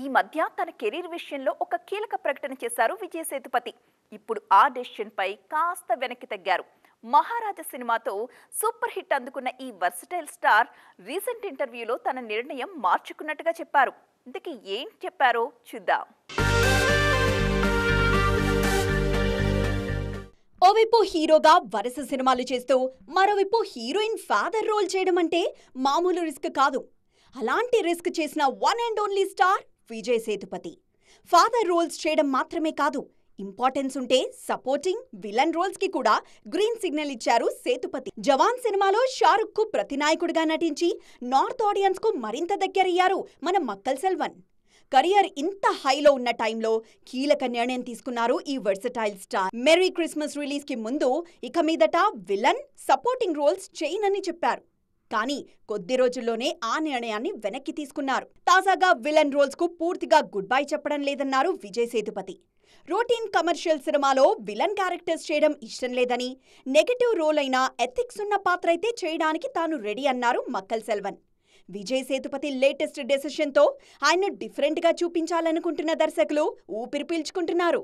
ఈ మధ్య తన కెరీర్ విషయంలో ఒక కీలక ప్రకటన చేశారు విజయ్ సేతుపతి. ఇప్పుడు ఆ డెసిషన్ పై కాస్త వెనక్కి తగ్గారు. మహారాజా సినిమాతో సూపర్ హిట్ అందుకున్న ఈ వర్సటైల్ స్టార్ రీసెంట్ ఇంటర్వ్యూలో తన నిర్ణయం మార్చుకున్నట్టుగా చెప్పారు. ఇంతకీ ఏం చెప్పారో చూద్దాం. ఓవైపు హీరోగా వరుస సినిమాలు చేస్తూ మరోవైపు హీరోయిన్ ఫాదర్ రోల్ చేయడం అంటే మామూలు రిస్క్ కాదు. అలాంటి రిస్క్ చేసిన one and only star Vijay Sethupathi. Father roles చేయడం మాత్రమే కాదు, ఇంపార్టెన్స్ ఉంటే సపోర్టింగ్, విలన్ రోల్స్ కి కూడా గ్రీన్ సిగ్నల్ ఇచ్చారు సేతుపతి. జవాన్ సినిమాలో షారుఖ్ కు ప్రతినాయకుడిగా నటించి నార్త్ ఆడియన్స్ కు మరింత దగ్గరయ్యారు మన మక్కల్ సెల్వన్. కెరియర్ ఇంత హైలో ఉన్న టైంలో కీలక నిర్ణయం తీసుకున్నారు ఈ versatile star. Merry Christmas release కి ముందు ఇక మీదట విలన్, సపోర్టింగ్ రోల్స్ చేయనని చెప్పారు. కానీ కొద్ది రోజుల్లోనే ఆ నిర్ణయాన్ని వెనక్కి తీసుకున్నారు. తాజాగా విలన్ రోల్స్ కు పూర్తిగా గుడ్ బై చెప్పడం లేదన్నారు విజయ్ సేతుపతి. రొటీన్ కమర్షియల్ సినిమాలో విలన్ క్యారెక్టర్స్ చేయడం ఇష్టం లేదని, నెగటివ్ రోల్ అయినా ఎథిక్స్ ఉన్న పాత్ర అయితే చేయడానికి తాను రెడీ అన్నారు మక్కల్ సెల్వన్. విజయ్ సేతుపతి లేటెస్ట్ డెసిషన్తో ఆయన్ను డిఫరెంట్గా చూపించాలనుకుంటున్న దర్శకులు ఊపిరి పీల్చుకుంటున్నారు.